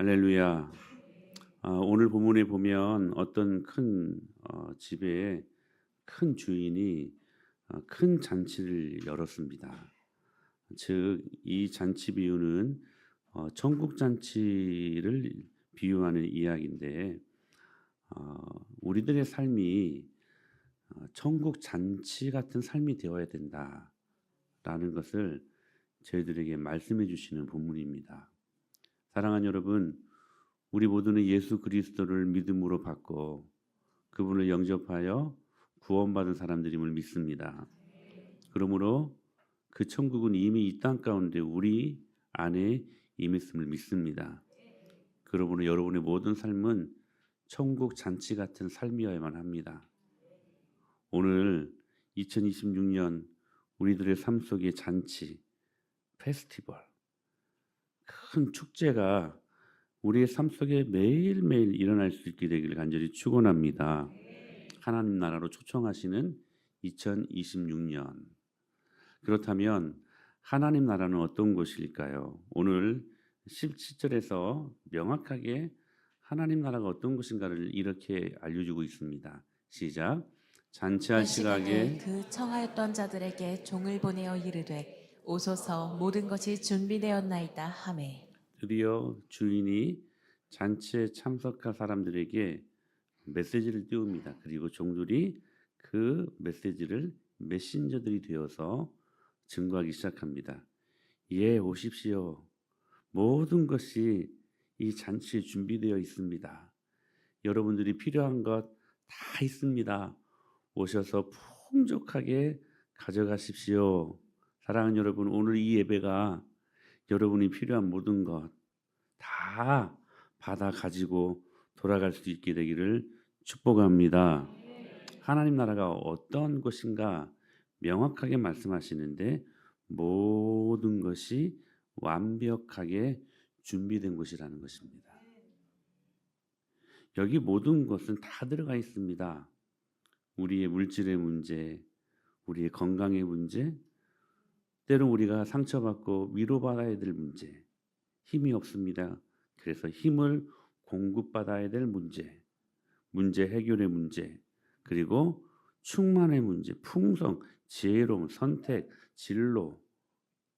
할렐루야. 오늘 본문에 보면 어떤 큰 집에 큰 주인이 큰 잔치를 열었습니다. 즉, 이 잔치 비유는 천국 잔치를 비유하는 이야기인데, 우리들의 삶이 천국 잔치 같은 삶이 되어야 된다라는 것을 저희들에게 말씀해 주시는 본문입니다. 사랑하는 여러분, 우리 모두는 예수 그리스도를 믿음으로 받고 그분을 영접하여 구원받은 사람들임을 믿습니다. 그러므로 그 천국은 이미 이 땅 가운데 우리 안에 임했음을 믿습니다. 그러므로 여러분의 모든 삶은 천국 잔치 같은 삶이어야만 합니다. 오늘 2026년 우리들의 삶 속의 잔치, 페스티벌, 큰 축제가 우리의 삶 속에 매일매일 일어날 수 있게 되기를 간절히 축원합니다. 하나님 나라로 초청하시는 2026년. 그렇다면 하나님 나라는 어떤 것일까요? 오늘 17절에서 명확하게 하나님 나라가 어떤 것인가를 이렇게 알려주고 있습니다. 시작. 잔치할 그 시간에 시각에 그 청하였던 자들에게 종을 보내어 이르되 오소서 모든 것이 준비되었나이다 하매 드디어 주인이 잔치에 참석할 사람들에게 메시지를 띄웁니다. 그리고 종들이 그 메시지를 메신저들이 되어서 증거하기 시작합니다. 예, 오십시오. 모든 것이 이 잔치에 준비되어 있습니다. 여러분들이 필요한 것 다 있습니다. 오셔서 풍족하게 가져가십시오. 사랑하는 여러분, 오늘 이 예배가 여러분이 필요한 모든 것 다 받아 가지고 돌아갈 수 있게 되기를 축복합니다. 하나님 나라가 어떤 것인가 명확하게 말씀하시는데 모든 것이 완벽하게 준비된 것이라는 것입니다. 여기 모든 것은 다 들어가 있습니다. 우리의 물질의 문제, 우리의 건강의 문제, 때로 우리가 상처받고 위로받아야 될 문제, 힘이 없습니다. 그래서 힘을 공급받아야 될 문제 해결의 문제, 그리고 충만의 문제, 풍성, 지혜로움, 선택, 진로,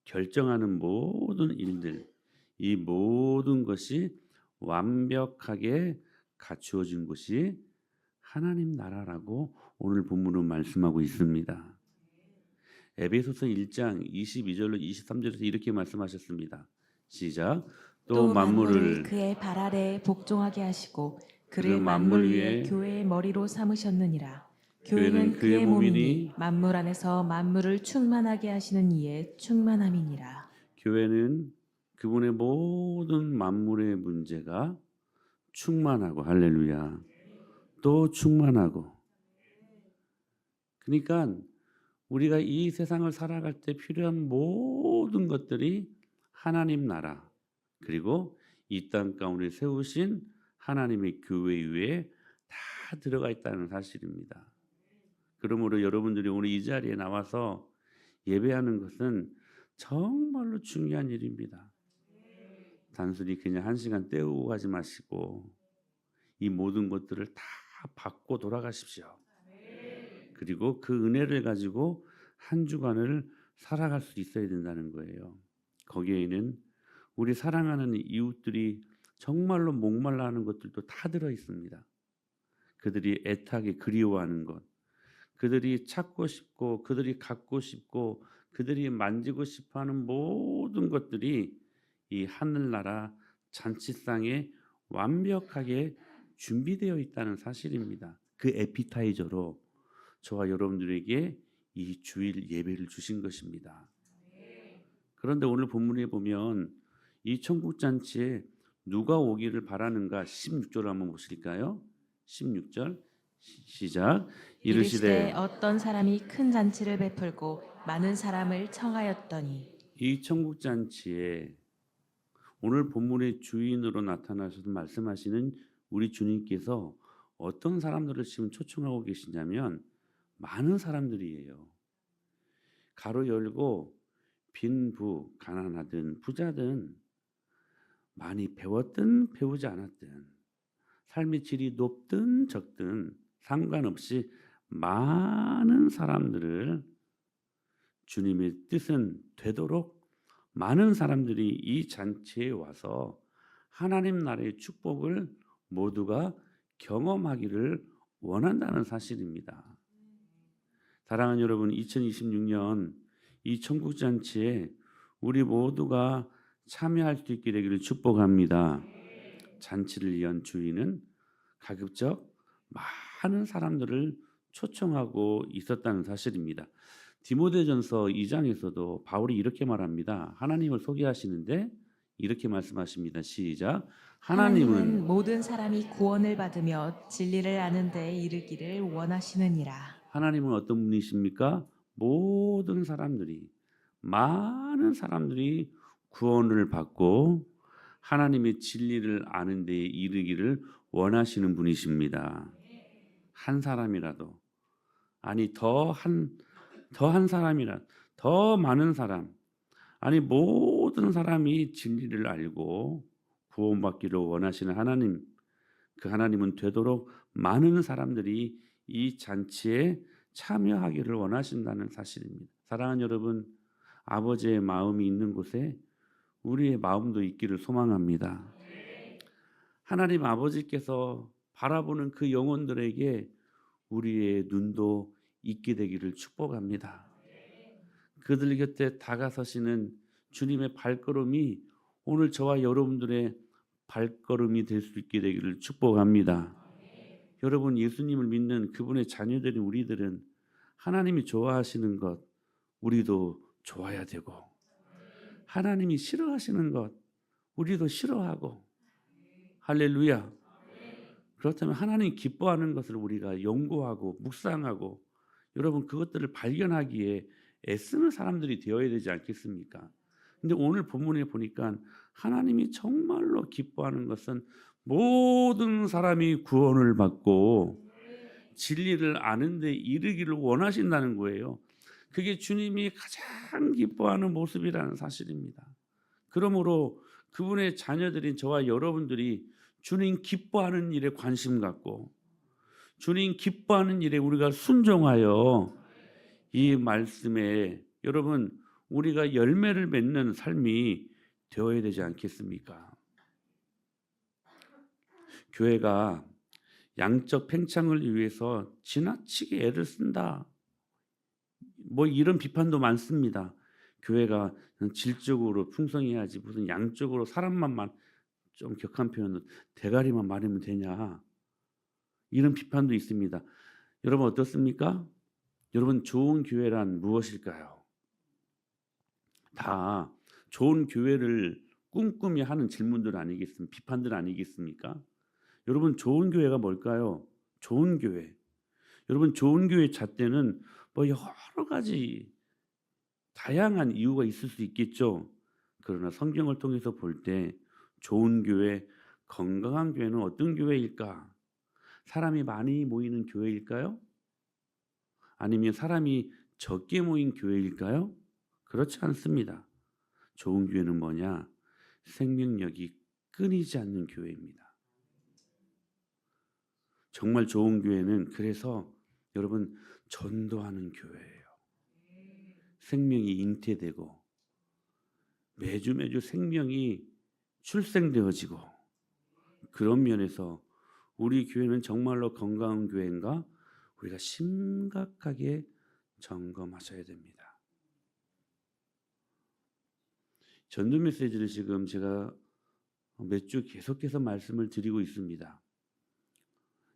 결정하는 모든 일들, 이 모든 것이 완벽하게 갖추어진 것이 하나님 나라라고 오늘 본문은 말씀하고 있습니다. 에베소서 1장 22절로 23절에서 이렇게 말씀하셨습니다. 시작. 또 또 만물을 만물을 그의 발 아래에 복종하게 하시고 그 그를 만물 만물 위에 위에 교회의 머리로 삼으셨느니라. 교회는 교회는 그의 그의 몸이니 몸이니 만물 안에서 만물을 충만하게 하시는 이의 충만함이니라. 교회는 그분의 모든 만물의 문제가 충만하고 할렐루야. 또 충만하고. 그러니까 우리가 이 세상을 살아갈 때 필요한 모든 것들이 하나님 나라 그리고 이 땅 가운데 세우신 하나님의 교회 위에 다 들어가 있다는 사실입니다. 그러므로 여러분들이 오늘 이 자리에 나와서 예배하는 것은 정말로 중요한 일입니다. 단순히 그냥 한 시간 때우고 가지 마시고 이 모든 것들을 다 받고 돌아가십시오. 그리고 그 은혜를 가지고 한 주간을 살아갈 수 있어야 된다는 거예요. 거기에는 우리 사랑하는 이웃들이 정말로 목말라 하는 것들도 다 들어 있습니다. 그들이 애타게 그리워하는 것, 그들이 찾고 싶고 그들이 갖고 싶고 그들이 만지고 싶어하는 모든 것들이 이 하늘나라 잔치상에 완벽하게 준비되어 있다는 사실입니다. 그 에피타이저로 저와 여러분들에게 이 주일 예배를 주신 것입니다. 그런데 오늘 본문에 보면 이 천국 잔치에 누가 오기를 바라는가 16절 한번 보실까요? 16절 시작. 이르시되 이르시되 어떤 사람이 큰 잔치를 베풀고 많은 사람을 청하였더니 이 천국 잔치에 오늘 본문의 주인으로 나타나셔서 말씀하시는 우리 주님께서 어떤 사람들을 지금 초청하고 계시냐면 많은 사람들이에요. 가로 열고 빈부, 가난하든 부자든 많이 배웠든 배우지 않았든 삶의 질이 높든 적든 상관없이 많은 사람들을 주님의 뜻은 되도록 많은 사람들이 이 잔치에 와서 하나님 나라의 축복을 모두가 경험하기를 원한다는 사실입니다. 사랑하는 여러분, 2026년 이 천국 잔치에 우리 모두가 참여할 수 있게 되기를 축복합니다. 잔치를 위한 주인은 가급적 많은 사람들을 초청하고 있었다는 사실입니다. 디모데전서 2장에서도 바울이 이렇게 말합니다. 하나님을 소개하시는데 이렇게 말씀하십니다. 시작. 하나님은 모든 사람이 구원을 받으며 진리를 아는 데에 이르기를 원하시느니라. 하나님은 어떤 분이십니까? 모든 사람들이, 많은 사람들이 구원을 받고 하나님의 진리를 아는 데에 이르기를 원하시는 분이십니다. 한 사람이라도, 아니 더 한 사람이라, 더 많은 사람, 아니 모든 사람이 진리를 알고 구원받기를 원하시는 하나님, 그 하나님은 되도록 많은 사람들이 이 잔치에 참여하기를 원하신다는 사실입니다. 사랑하는 여러분, 아버지의 마음이 있는 곳에 우리의 마음도 있기를 소망합니다. 하나님 아버지께서 바라보는 그 영혼들에게 우리의 눈도 있게 되기를 축복합니다. 그들 곁에 다가서시는 주님의 발걸음이 오늘 저와 여러분들의 발걸음이 될 수 있게 되기를 축복합니다. 여러분, 예수님을 믿는 그분의 자녀들인 우리들은 하나님이 좋아하시는 것 우리도 좋아야 되고, 하나님이 싫어하시는 것 우리도 싫어하고, 할렐루야. 그렇다면 하나님 기뻐하는 것을 우리가 연구하고 묵상하고 여러분 그것들을 발견하기에 애쓰는 사람들이 되어야 되지 않겠습니까? 근데 오늘 본문에 보니까 하나님이 정말로 기뻐하는 것은 모든 사람이 구원을 받고 진리를 아는 데 이르기를 원하신다는 거예요. 그게 주님이 가장 기뻐하는 모습이라는 사실입니다. 그러므로 그분의 자녀들인 저와 여러분들이 주님 기뻐하는 일에 관심 갖고 주님 기뻐하는 일에 우리가 순종하여 이 말씀에 여러분 우리가 열매를 맺는 삶이 되어야 되지 않겠습니까? 교회가 양적 팽창을 위해서 지나치게 애를 쓴다. 뭐 이런 비판도 많습니다. 교회가 질적으로 풍성해야지 무슨 양적으로 사람만 좀 격한 표현은 대가리만 많으면 되냐. 이런 비판도 있습니다. 여러분 어떻습니까? 여러분 좋은 교회란 무엇일까요? 다 좋은 교회를 꿈꾸며 하는 질문들 아니겠습니까? 비판들 아니겠습니까? 여러분 좋은 교회가 뭘까요? 좋은 교회. 여러분 좋은 교회 잣대는 뭐 여러 가지 다양한 이유가 있을 수 있겠죠. 그러나 성경을 통해서 볼 때 좋은 교회, 건강한 교회는 어떤 교회일까? 사람이 많이 모이는 교회일까요? 아니면 사람이 적게 모인 교회일까요? 그렇지 않습니다. 좋은 교회는 뭐냐? 생명력이 끊이지 않는 교회입니다. 정말 좋은 교회는 그래서 여러분 전도하는 교회예요. 생명이 잉태되고 매주 생명이 출생되어지고 그런 면에서 우리 교회는 정말로 건강한 교회인가? 우리가 심각하게 점검하셔야 됩니다. 전도 메시지를 지금 제가 몇 주 계속해서 말씀을 드리고 있습니다.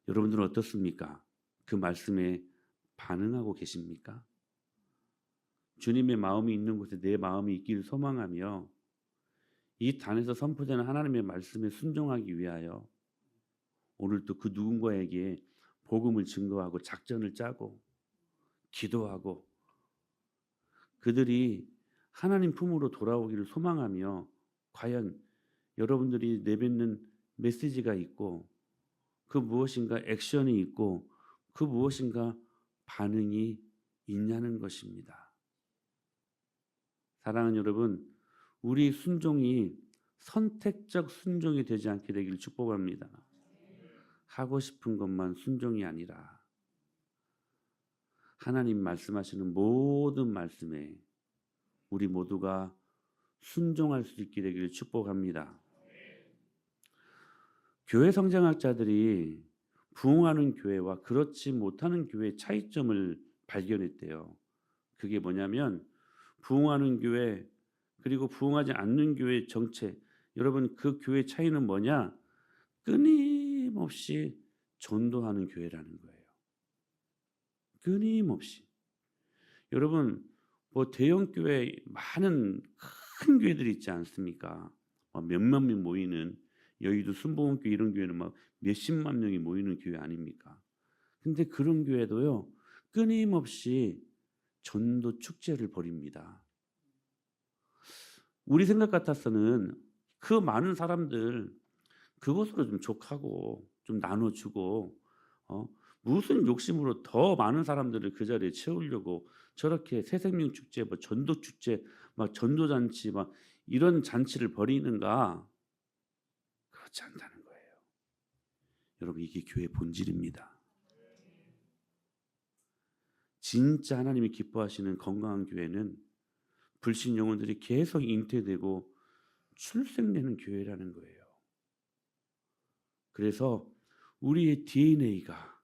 여러분들은 어떻습니까? 그 말씀에 반응하고 계십니까? 주님의 마음이 있는 곳에 내 마음이 있기를 소망하며 이 단에서 선포되는 하나님의 말씀에 순종하기 위하여 오늘도 그 누군가에게 복음을 증거하고 작전을 짜고 기도하고 그들이 하나님 품으로 돌아오기를 소망하며 과연 여러분들이 내뱉는 메시지가 있고 그 무엇인가 액션이 있고 그 무엇인가 반응이 있냐는 것입니다. 사랑하는 여러분, 우리 순종이 선택적 순종이 되지 않게 되기를 축복합니다. 하고 싶은 것만 순종이 아니라 하나님 말씀하시는 모든 말씀에 우리 모두가 순종할 수 있게 되기를 축복합니다. 교회 성장학자들이 부흥하는 교회와 그렇지 못하는 교회의 차이점을 발견했대요. 그게 뭐냐면 부흥하는 교회 그리고 부흥하지 않는 교회의 정체. 여러분 그 교회 차이는 뭐냐? 끊임없이 전도하는 교회라는 거예요. 끊임없이. 여러분 뭐 대형 교회 많은 큰 교회들이 있지 않습니까? 몇만 명 모이는 여의도 순복음교회 이런 교회는 막 몇십만 명이 모이는 교회 아닙니까? 근데 그런 교회도요 끊임없이 전도 축제를 벌입니다. 우리 생각 같아서는 그 많은 사람들 그것으로 좀 족하고 좀 나눠주고 무슨 욕심으로 더 많은 사람들을 그 자리에 채우려고 저렇게 새생명 축제, 뭐 전도 축제, 막 전도 잔치, 막 이런 잔치를 벌이는가? 그렇지 않다는 거예요. 여러분 이게 교회 본질입니다. 진짜 하나님이 기뻐하시는 건강한 교회는 불신 영혼들이 계속 잉태되고 출생되는 교회라는 거예요. 그래서 우리의 DNA가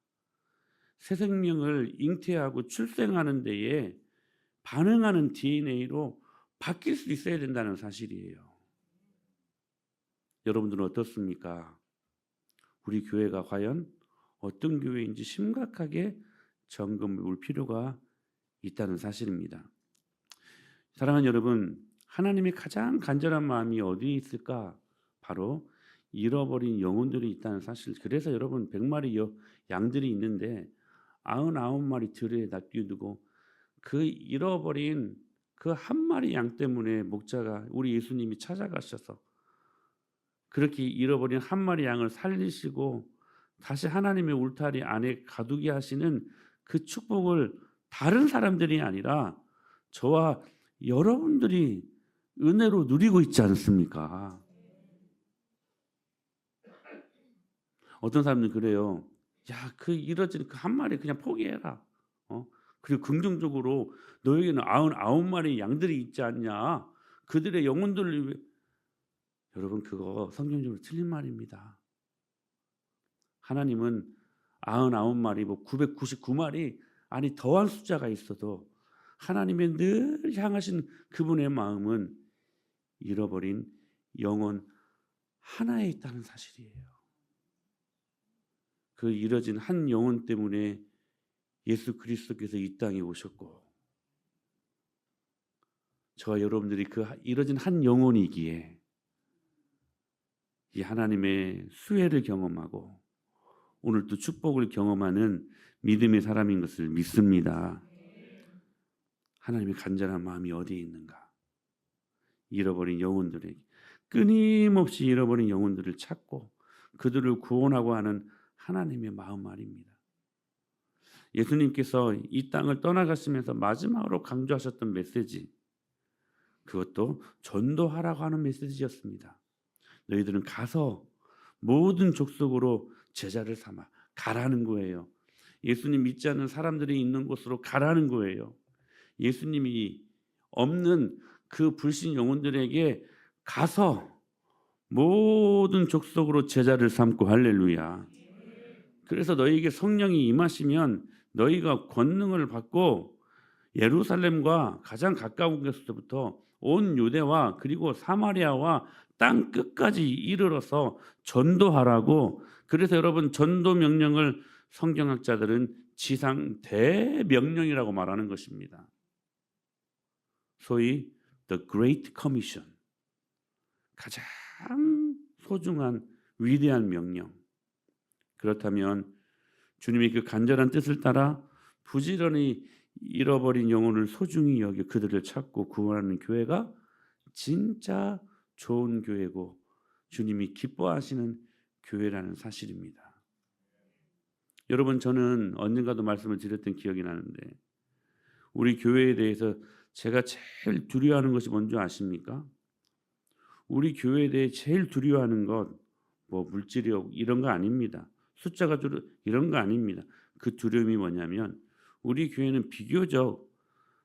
새 생명을 잉태하고 출생하는 데에 반응하는 DNA로 바뀔 수 있어야 된다는 사실이에요. 여러분들은 어떻습니까? 우리 교회가 과연 어떤 교회인지 심각하게 점검해 볼 필요가 있다는 사실입니다. 사랑하는 여러분, 하나님의 가장 간절한 마음이 어디에 있을까? 바로 잃어버린 영혼들이 있다는 사실. 그래서 여러분 100마리 양들이 있는데 99마리 들에 놔두고 그 잃어버린 그 한 마리 양 때문에 목자가 우리 예수님이 찾아가셔서 그렇게 잃어버린 한 마리 양을 살리시고 다시 하나님의 울타리 안에 가두게 하시는 그 축복을 다른 사람들이 아니라 저와 여러분들이 은혜로 누리고 있지 않습니까? 어떤 사람들은 그래요. 야, 그 잃어진 그 한 마리 그냥 포기해라. 그리고 긍정적으로 너에게는 99마리 양들이 있지 않냐. 그들의 영혼들을 위해. 여러분 그거 성경적으로 틀린 말입니다. 하나님은 99마리, 뭐 999마리 아니 더한 숫자가 있어도 하나님의 늘 향하신 그분의 마음은 잃어버린 영혼 하나에 있다는 사실이에요. 그 잃어진 한 영혼 때문에 예수 그리스도께서 이 땅에 오셨고 저와 여러분들이 그 잃어진 한 영혼이기에 이 하나님의 수혜를 경험하고 오늘 또 축복을 경험하는 믿음의 사람인 것을 믿습니다. 하나님의 간절한 마음이 어디에 있는가? 잃어버린 영혼들에게 끊임없이 잃어버린 영혼들을 찾고 그들을 구원하고 하는 하나님의 마음 말입니다. 예수님께서 이 땅을 떠나가시면서 마지막으로 강조하셨던 메시지 그것도 전도하라고 하는 메시지였습니다. 너희들은 가서 모든 족속으로 제자를 삼아 가라는 거예요. 예수님 믿지 않는 사람들이 있는 곳으로 가라는 거예요. 예수님이 없는 그 불신 영혼들에게 가서 모든 족속으로 제자를 삼고 할렐루야. 그래서 너희에게 성령이 임하시면 너희가 권능을 받고 예루살렘과 가장 가까운 곳부터 온 유대와 그리고 사마리아와 땅 끝까지 이르러서 전도하라고. 그래서 여러분 전도 명령을 성경학자들은 지상 대명령이라고 말하는 것입니다. 소위 The Great Commission, 가장 소중한 위대한 명령. 그렇다면 주님이 그 간절한 뜻을 따라 부지런히 잃어버린 영혼을 소중히 여겨 그들을 찾고 구원하는 교회가 진짜 좋은 교회고 주님이 기뻐하시는 교회라는 사실입니다. 여러분 저는 언젠가도 말씀을 드렸던 기억이 나는데 우리 교회에 대해서 제가 제일 두려워하는 것이 뭔지 아십니까? 우리 교회에 대해 제일 두려워하는 것 뭐 물질이요 이런 거 아닙니다. 숫자가 줄어 이런 거 아닙니다. 그 두려움이 뭐냐면 우리 교회는 비교적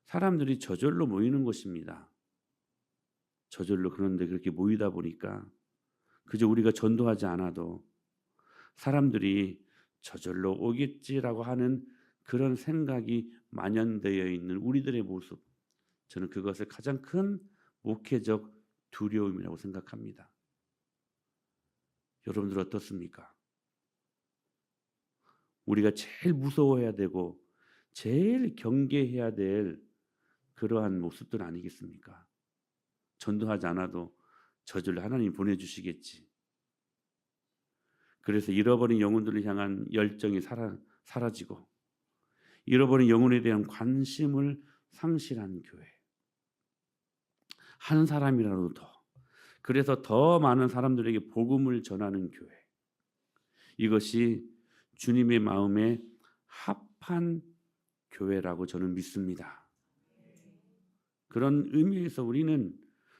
사람들이 저절로 모이는 곳입니다. 저절로 그런데 그렇게 모이다 보니까 그저 우리가 전도하지 않아도 사람들이 저절로 오겠지라고 하는 그런 생각이 만연되어 있는 우리들의 모습. 저는 그것을 가장 큰 목회적 두려움이라고 생각합니다. 여러분들 어떻습니까? 우리가 제일 무서워해야 되고 제일 경계해야 될 그러한 모습들 아니겠습니까? 전도하지 않아도 저절로 하나님이 보내주시겠지. 그래서 잃어버린 영혼들을 향한 열정이 사라지고 잃어버린 영혼에 대한 관심을 상실한 교회. 한 사람이라도 더. 그래서 더 많은 사람들에게 복음을 전하는 교회. 이것이 주님의 마음에 합한 교회라고 저는 믿습니다. 그런 의미에서 우리는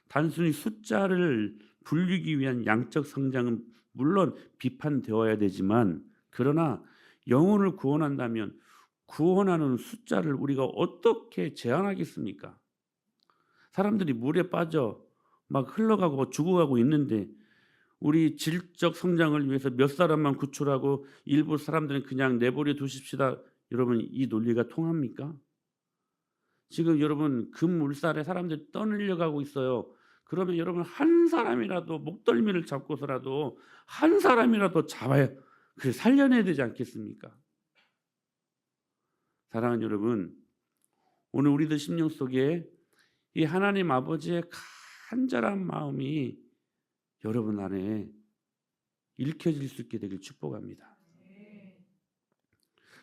단순히 숫자를 불리기 위한 양적 성장은 물론 비판되어야 되지만 그러나 영혼을 구원한다면 구원하는 숫자를 우리가 어떻게 제한하겠습니까? 사람들이 물에 빠져 막 흘러가고 죽어가고 있는데 우리 질적 성장을 위해서 몇 사람만 구출하고 일부 사람들은 그냥 내버려 두십시다. 여러분 이 논리가 통합니까? 지금 여러분 금물살에 사람들이 떠밀려가고 있어요. 그러면 여러분 한 사람이라도 목덜미를 잡고서라도 한 사람이라도 잡아야 그래 살려내야 되지 않겠습니까? 사랑하는 여러분, 오늘 우리들 심령 속에 이 하나님 아버지의 간절한 마음이 여러분 안에 읽혀질 수 있게 되길 축복합니다.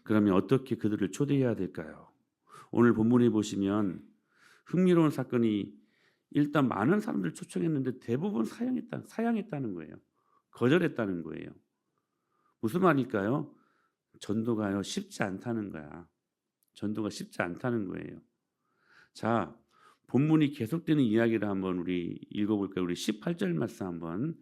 그러면 어떻게 그들을 초대해야 될까요? 오늘 본문에 보시면 흥미로운 사건이 일단 많은 사람들 초청했는데 대부분 사양했다는 거예요. 거절했다는 거예요. 무슨 말일까요? 전도가요 쉽지 않다는 거야. 전도가 쉽지 않다는 거예요. 자, 본문이 계속되는 이야기를 한번 우리 읽어볼까요? 우리 18절 말씀 한번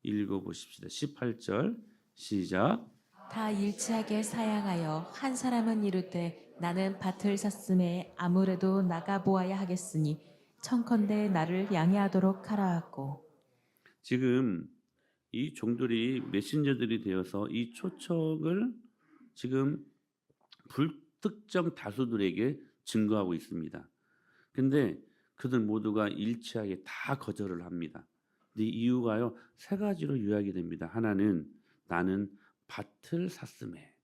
읽어보십시다. 18절 시작. 다 일치하게 사양하여 한 사람은 이르되 나는 밭을 샀음에 아무래도 나가 보아야 하겠으니 청컨대 나를 양해하도록 하라 하고. 지금 이 종들이 메신저들이 되어서 이 초청을 지금 불특정 다수들에게 증거하고 있습니다. 근데 그들 모두가 일치하게 다 거절을 합니다. 근데 이유가요 세 가지로 요약이 됩니다. 하나는 나는 밭을 샀음에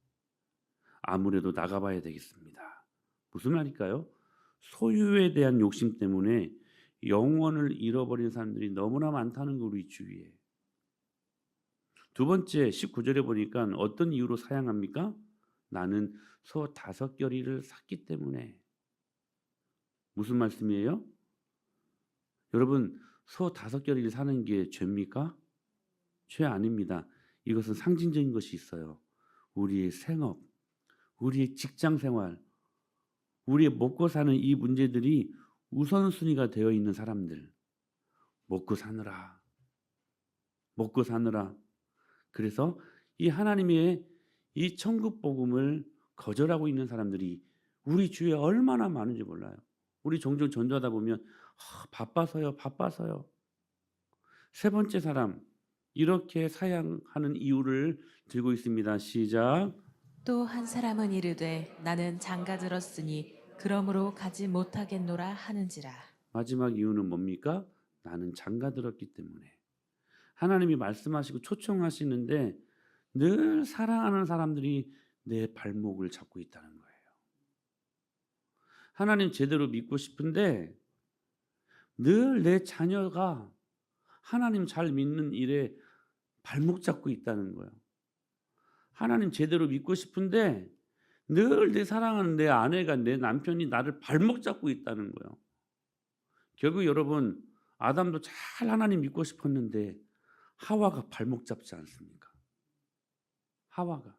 아무래도 나가봐야 되겠습니다. 무슨 말일까요? 소유에 대한 욕심 때문에 영혼을 잃어버린 사람들이 너무나 많다는 거 우리 주위에. 두 번째 19절에 보니까 어떤 이유로 사양합니까? 나는 소 5겨리를 샀기 때문에. 무슨 말씀이에요? 여러분 소 5겨리를 사는 게 죄입니까? 죄 아닙니다. 이것은 상징적인 것이 있어요. 우리의 생업, 우리의 직장 생활, 우리의 먹고 사는 이 문제들이 우선순위가 되어 있는 사람들. 먹고 사느라. 먹고 사느라. 그래서 이 하나님의 이 천국 복음을 거절하고 있는 사람들이 우리 주위에 얼마나 많은지 몰라요. 우리 종종 전도하다 보면 바빠서요. 세 번째 사람 이렇게 사양하는 이유를 들고 있습니다. 시작. 또 한 사람은 이르되 나는 장가 들었으니 그러므로 가지 못하겠노라 하는지라. 마지막 이유는 뭡니까? 나는 장가 들었기 때문에. 하나님이 말씀하시고 초청하시는데 늘 사랑하는 사람들이 내 발목을 잡고 있다는 거예요. 하나님 제대로 믿고 싶은데 늘 내 자녀가 하나님 잘 믿는 일에 발목 잡고 있다는 거예요. 하나님 제대로 믿고 싶은데 늘 내 사랑하는 내 아내가 내 남편이 나를 발목 잡고 있다는 거예요. 결국 여러분 아담도 잘 하나님 믿고 싶었는데 하와가 발목 잡지 않습니까? 하와가.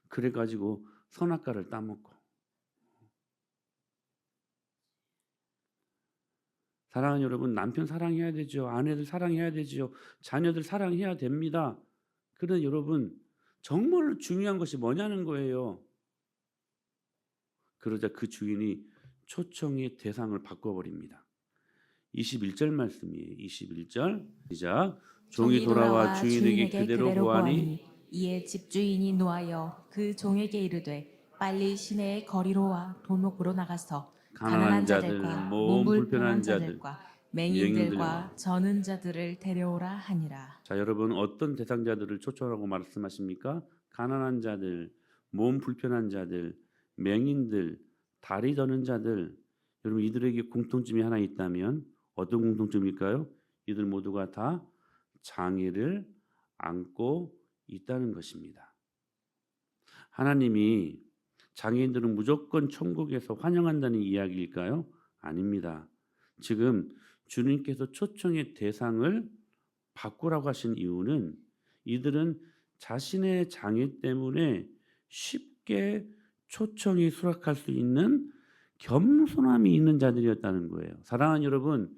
그래가지고 선악과를 따먹고. 사랑하는 여러분, 남편 사랑해야 되죠. 아내들 사랑해야 되죠. 자녀들 사랑해야 됩니다. 그런데 여러분, 정말로 중요한 것이 뭐냐는 거예요. 그러자 그 주인이 초청의 대상을 바꿔버립니다. 21절 말씀이에요. 21절 시작. 종이 돌아와 주인에게 그대로 보아니 이에 집주인이 노하여 그 종에게 이르되 빨리 시내의 거리로 와 도목으로 나가서 가난한 자들과 몸 불편한 자들과 맹인들과 저는 자들을 데려오라 하니라. 자, 여러분 어떤 대상자들을 초청하고 말씀하십니까? 가난한 자들, 몸 불편한 자들, 맹인들, 다리 저는 자들. 여러분 이들에게 공통점이 하나 있다면 어떤 공통점일까요? 이들 모두가 다 장애를 안고 있다는 것입니다. 하나님이 장애인들은 무조건 천국에서 환영한다는 이야기일까요? 아닙니다. 지금 주님께서 초청의 대상을 바꾸라고 하신 이유는 이들은 자신의 장애 때문에 쉽게 초청이 수락할 수 있는 겸손함이 있는 자들이었다는 거예요. 사랑하는 여러분,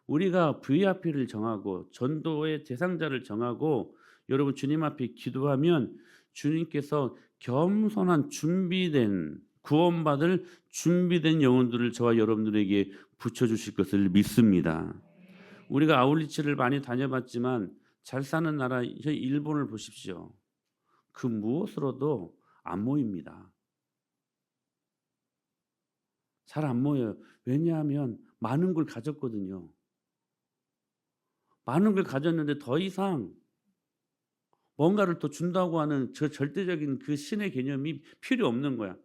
우리가 VIP를 정하고 전도의 대상자를 정하고 여러분 주님 앞에 기도하면 주님께서 겸손한 준비된 구원받을 준비된 영혼들을 저와 여러분들에게 붙여주실 것을 믿습니다. 우리가 아울리치를 많이 다녀봤지만 잘 사는 나라 일본을 보십시오. 그 무엇으로도 안 모입니다. 잘 안 모여요. 왜냐하면 많은 걸 가졌거든요. 많은 걸 가졌는데 더 이상 뭔가를 더 준다고 하는 저 절대적인 그 신의 개념이 필요 없는 거야.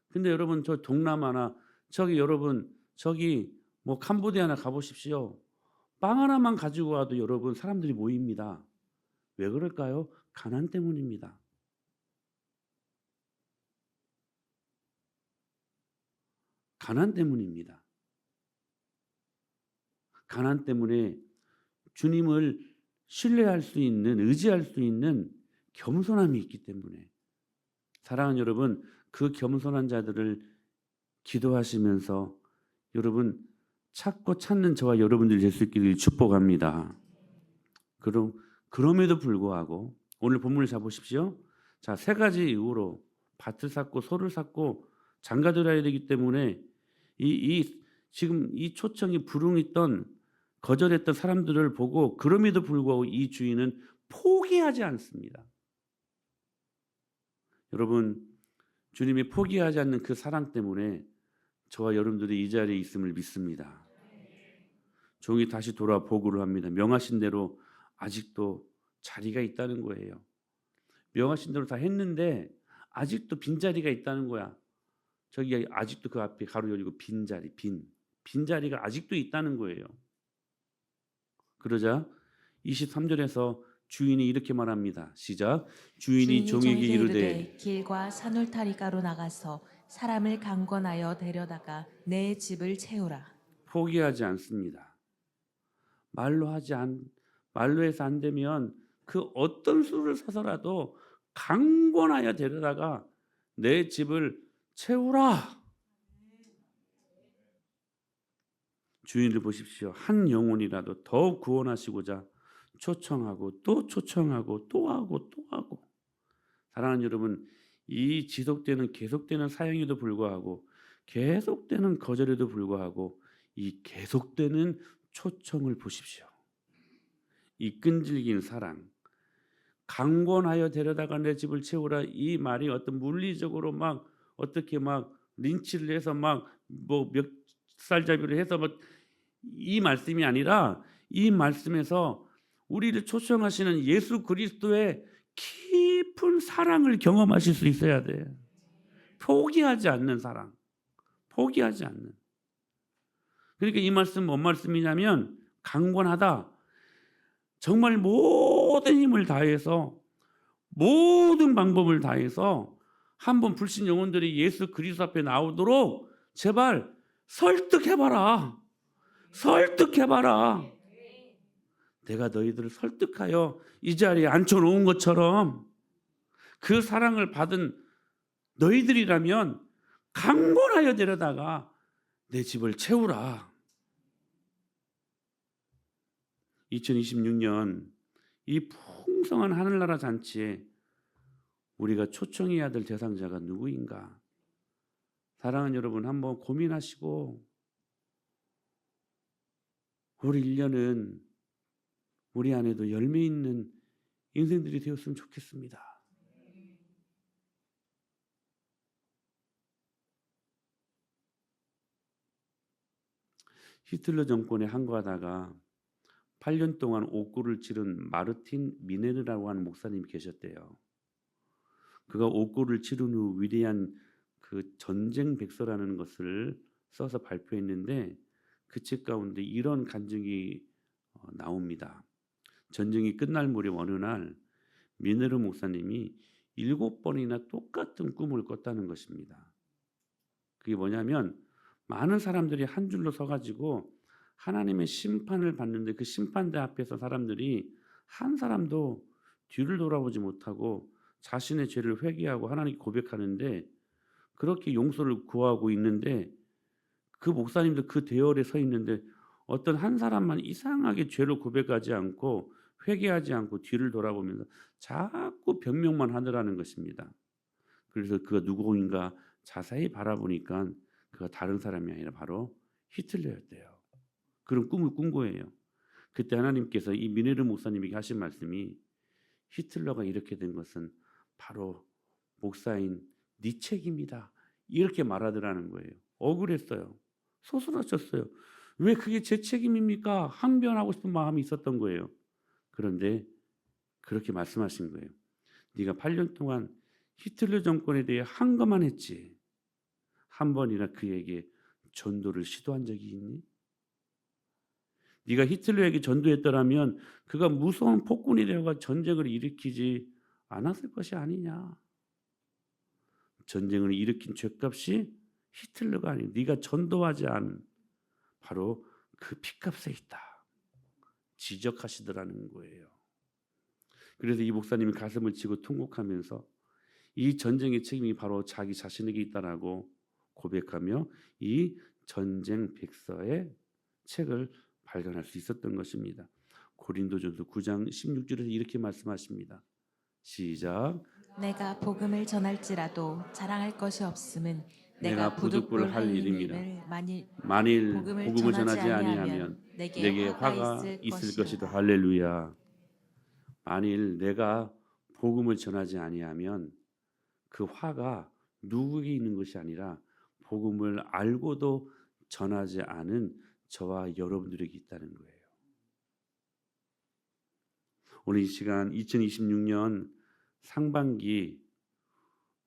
근데 여러분 저 동남아나 저기 여러분 저기 뭐 캄보디아나 가보십시오. 빵 하나만 가지고 와도 여러분 사람들이 모입니다. 왜 그럴까요? 가난 때문입니다. 가난 때문입니다. 가난 때문에 주님을 신뢰할 수 있는, 의지할 수 있는 겸손함이 있기 때문에 사랑하는 여러분, 그 겸손한 자들을 기도하시면서 여러분 찾고 찾는 저와 여러분들이 될 수 있기를 축복합니다. 그럼에도 불구하고 오늘 본문을 잡으십시오. 자, 세 가지 이유로 밭을 샀고 소를 샀고 장가들어야 되기 때문에 지금 이 초청이 불응했던 거절했던 사람들을 보고 그럼에도 불구하고 이 주인은 포기하지 않습니다. 여러분 주님이 포기하지 않는 그 사랑 때문에 저와 여러분들이 이 자리에 있음을 믿습니다. 종이 다시 돌아 보고를 합니다. 명하신 대로 아직도 자리가 있다는 거예요. 명하신 대로 다 했는데 아직도 빈자리가 있다는 거야. 저기 아직도 그 앞에 가로 열리고 빈자리, 빈자리가 아직도 있다는 거예요. 그러자 23절에서 주인이 이렇게 말합니다. 시작. 주인이 종에게 이르되 길과 산울타리가로 나가서 사람을 강권하여 데려다가 내 집을 채우라. 포기하지 않습니다. 말로 해서 안 되면 그 어떤 수를 사서라도 강권하여 데려다가 내 집을 채우라. 주인을 보십시오. 한 영혼이라도 더욱 구원하시고자 초청하고 또 초청하고 또 하고 또 하고. 사랑하는 여러분, 이 지속되는 계속되는 사형에도 불구하고 계속되는 거절에도 불구하고 이 계속되는 초청을 보십시오. 이 끈질긴 사랑, 강권하여 데려다가 내 집을 채우라. 이 말이 어떤 물리적으로 막 어떻게 막 린치를 해서 막 뭐 멱살잡이를 해서 막 이 말씀이 아니라 이 말씀에서 우리를 초청하시는 예수 그리스도의 깊은 사랑을 경험하실 수 있어야 돼. 포기하지 않는 사랑, 포기하지 않는. 그러니까 이 말씀 뭔 말씀이냐면 강권하다. 정말 모든 힘을 다해서 모든 방법을 다해서 한번 불신 영혼들이 예수 그리스도 앞에 나오도록 제발 설득해봐라. 설득해봐라. 내가 너희들을 설득하여 이 자리에 앉혀놓은 것처럼 그 사랑을 받은 너희들이라면 강권하여 데려다가 내 집을 채우라. 2026년 이 풍성한 하늘나라 잔치에 우리가 초청해야 될 대상자가 누구인가? 사랑하는 여러분, 한번 고민하시고 우리 1년은 우리 안에도 열매 있는 인생들이 되었으면 좋겠습니다. 히틀러 정권에 항거하다가 8년 동안 옥고를 치른 마르틴 미네르라고 하는 목사님이 계셨대요. 그가 옥고를 치른 후 위대한 그 전쟁 백서라는 것을 써서 발표했는데 그 책 가운데 이런 간증이 나옵니다. 전쟁이 끝날 무렵 어느 날 미네르 목사님이 7번이나 똑같은 꿈을 꿨다는 것입니다. 그게 뭐냐면 많은 사람들이 한 줄로 서가지고 하나님의 심판을 받는데 그 심판대 앞에서 사람들이 한 사람도 뒤를 돌아보지 못하고 자신의 죄를 회개하고 하나님께 고백하는데 그렇게 용서를 구하고 있는데 그 목사님도 그 대열에 서 있는데 어떤 한 사람만 이상하게 죄를 고백하지 않고 회개하지 않고 뒤를 돌아보면서 자꾸 변명만 하더라는 것입니다. 그래서 그가 누구인가 자세히 바라보니까 그가 다른 사람이 아니라 바로 히틀러였대요. 그런 꿈을 꾼 거예요. 그때 하나님께서 이 미네르 목사님에게 하신 말씀이 히틀러가 이렇게 된 것은 바로 목사인 네 책임이다. 이렇게 말하더라는 거예요. 억울했어요. 소스라쳤어요. 왜 그게 제 책임입니까? 항변하고 싶은 마음이 있었던 거예요. 그런데 그렇게 말씀하신 거예요. 네가 8년 동안 히틀러 정권에 대해 항거만 했지. 한 번이나 그에게 전도를 시도한 적이 있니? 네가 히틀러에게 전도했더라면 그가 무서운 폭군이 되어가 전쟁을 일으키지 않았을 것이 아니냐. 전쟁을 일으킨 죄값이 히틀러가 아니고 네가 전도하지 않은 바로 그 피값에 있다. 지적하시더라는 거예요. 그래서 이 목사님이 가슴을 치고 통곡하면서 이 전쟁의 책임이 바로 자기 자신에게 있다라고 고백하며 이 전쟁 백서의 책을 발견할 수 있었던 것입니다. 고린도전서 9장 16절에서 이렇게 말씀하십니다. 시작. 내가 복음을 전할지라도 자랑할 것이 없음은 내가 부득불 할 일입니다. 만일 복음을 복음을 전하지 전하지 아니하면 내게 화가 있을 것이다. 할렐루야. 만일 내가 복음을 전하지 아니하면 그 화가 누구에게 있는 것이 아니라 복음을 알고도 전하지 않은 저와 여러분들에게 있다는 거예요. 오늘 이 시간 2026년 상반기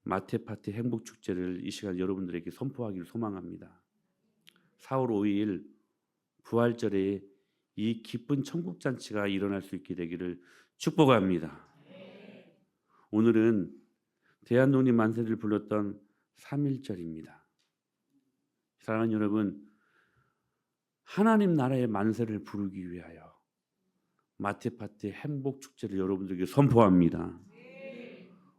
마테파테 행복축제를 이 시간 여러분들에게 선포하기를 소망합니다. 4월 5일 부활절에 이 기쁜 천국잔치가 일어날 수 있게 되기를 축복합니다. 오늘은 대한독립 만세를 불렀던 3.1절입니다. 사랑하는 여러분, 하나님 나라의 만세를 부르기 위하여 마테파테 행복축제를 여러분들에게 선포합니다.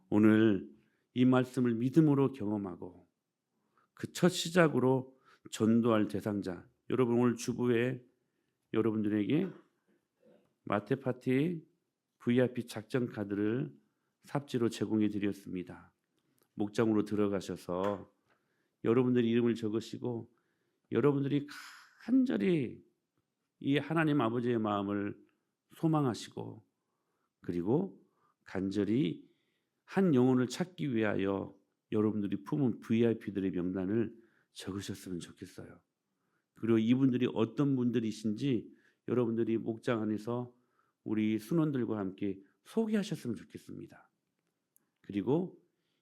오늘 이 말씀을 믿음으로 경험하고 그 첫 시작으로 전도할 대상자 여러분 오늘 주부에 여러분들에게 마테파티 VIP 작전 카드를 삽지로 제공해 드렸습니다. 목장으로 들어가셔서 여러분들의 이름을 적으시고 여러분들이 간절히 이 하나님 아버지의 마음을 소망하시고 그리고 간절히 한 영혼을 찾기 위하여 여러분들이 품은 VIP들의 명단을 적으셨으면 좋겠어요. 그리고 이분들이 어떤 분들이신지 여러분들이 목장 안에서 우리 순원들과 함께 소개하셨으면 좋겠습니다. 그리고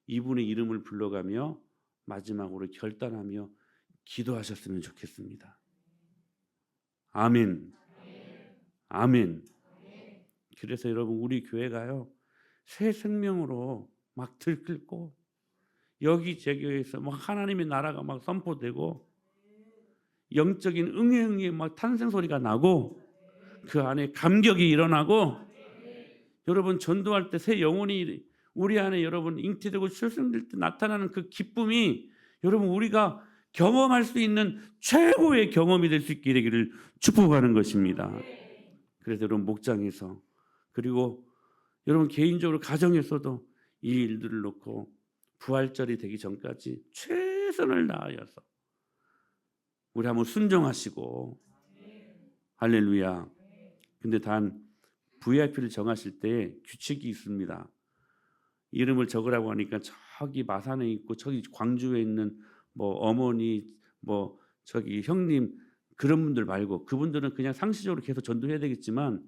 이분의 이름을 불러가며 마지막으로 결단하며 기도하셨으면 좋겠습니다. 아멘. 아멘. 그래서 여러분 우리 교회가요 새 생명으로 막 들끓고 여기 제 교회에서 막 하나님의 나라가 막 선포되고 영적인 응애응애 막 탄생 소리가 나고 그 안에 감격이 일어나고 여러분 전도할 때 새 영혼이 우리 안에 여러분 잉태되고 출생될 때 나타나는 그 기쁨이 여러분 우리가 경험할 수 있는 최고의 경험이 될 수 있게 되기를 축복하는 것입니다. 그래서 여러분 목장에서 그리고 여러분 개인적으로 가정에서도 이 일들을 놓고 부활절이 되기 전까지 최선을 다하여서 우리 한번 순종하시고 할렐루야. 근데 단 VIP를 정하실 때 규칙이 있습니다. 이름을 적으라고 하니까 저기 마산에 있고 저기 광주에 있는 뭐 어머니 뭐 저기 형님 그런 분들 말고 그분들은 그냥 상시적으로 계속 전도해야 되겠지만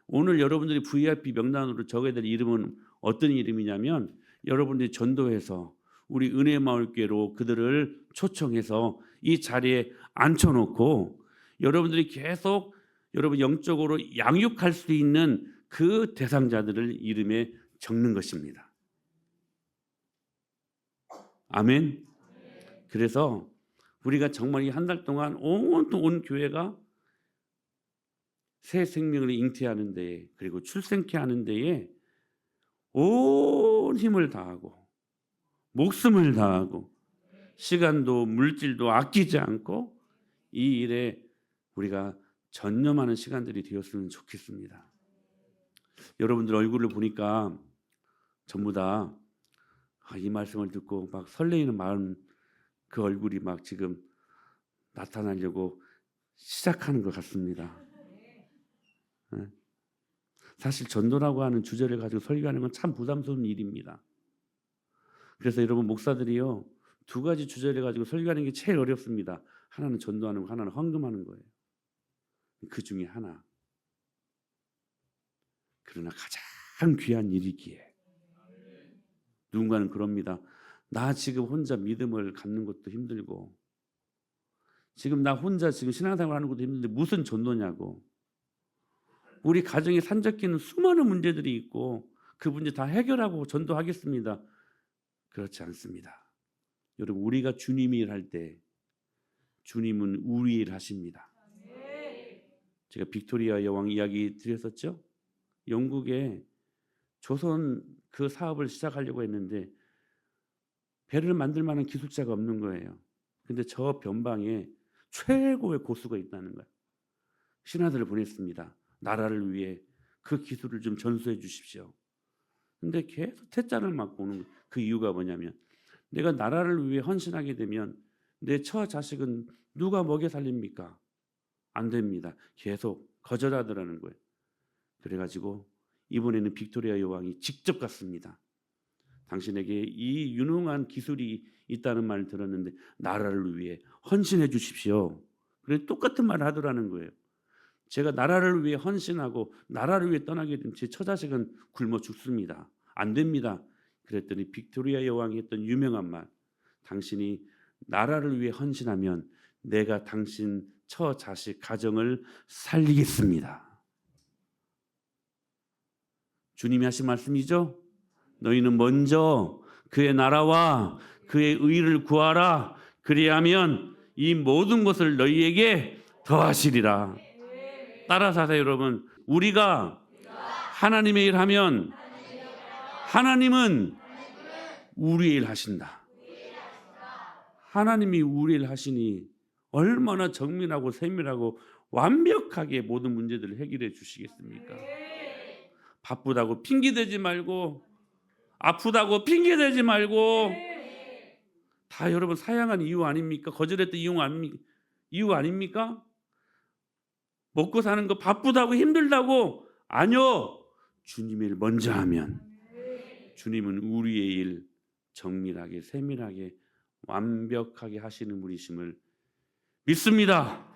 오늘 여러분들이 VIP 명단으로 적어야 될 이름은 어떤 이름이냐면 여러분들이 전도해서 우리 은혜마을교회로 그들을 초청해서 이 자리에 앉혀놓고 여러분들이 계속 여러분 영적으로 양육할 수 있는 그 대상자들을 이름에 적는 것입니다. 아멘. 그래서 우리가 정말 이 한 달 동안 온 교회가 새 생명을 잉태하는 데에 그리고 출생케 하는 데에 온 힘을 다하고 목숨을 다하고 시간도 물질도 아끼지 않고 이 일에 우리가 전념하는 시간들이 되었으면 좋겠습니다. 여러분들 얼굴을 보니까 전부 다 이 말씀을 듣고 막 설레이는 마음 그 얼굴이 막 지금 나타나려고 시작하는 것 같습니다. 사실 전도라고 하는 주제를 가지고 설교하는 건 참 부담스러운 일입니다. 그래서 여러분 목사들이요 2가지 주제를 가지고 설교하는 게 제일 어렵습니다. 하나는 전도하는 거, 하나는 헌금하는 거예요. 그 중에 하나. 그러나 가장 귀한 일이기에 누군가는 그럽니다. 나 지금 혼자 믿음을 갖는 것도 힘들고 지금 나 혼자 지금 신앙생활 하는 것도 힘든데 무슨 전도냐고. 우리 가정에 산적기는 수많은 문제들이 있고 그 문제 다 해결하고 전도하겠습니다. 그렇지 않습니다. 여러분 우리가 주님 일할 때 주님은 우리 일 하십니다. 제가 빅토리아 여왕 이야기 드렸었죠. 영국에 조선 그 사업을 시작하려고 했는데 배를 만들 만한 기술자가 없는 거예요. 근데 저 변방에 최고의 고수가 있다는 거예요. 신하들을 보냈습니다. 나라를 위해 그 기술을 좀 전수해 주십시오. 근데 계속 퇴짜를 맞고 오는 그 이유가 뭐냐면 내가 나라를 위해 헌신하게 되면 내 처 자식은 누가 먹여 살립니까? 안 됩니다. 계속 거절하더라는 거예요. 그래가지고 이번에는 빅토리아 여왕이 직접 갔습니다. 당신에게 이 유능한 기술이 있다는 말을 들었는데 나라를 위해 헌신해 주십시오. 그래 똑같은 말을 하더라는 거예요. 제가 나라를 위해 헌신하고 나라를 위해 떠나게 되면 제 처자식은 굶어 죽습니다. 안 됩니다. 그랬더니 빅토리아 여왕이 했던 유명한 말. 당신이 나라를 위해 헌신하면 내가 당신 처자식 가정을 살리겠습니다. 주님이 하신 말씀이죠. 너희는 먼저 그의 나라와 그의 의를 구하라. 그리하면 이 모든 것을 너희에게 더하시리라. 따라서 하세요 여러분. 우리가 하나님의 일 하면 하나님은 우리의 일 하신다. 하나님이 우리 일 하시니 얼마나 정밀하고 세밀하고 완벽하게 모든 문제들을 해결해 주시겠습니까? 바쁘다고 핑계대지 말고 아프다고 핑계대지 말고 다 여러분 사양한 이유 아닙니까? 거절했던 이유 아닙니까? 먹고 사는 거 바쁘다고 힘들다고 아니요. 주님의 일 먼저 하면 주님은 우리의 일 정밀하게 세밀하게 완벽하게 하시는 분이심을 믿습니다.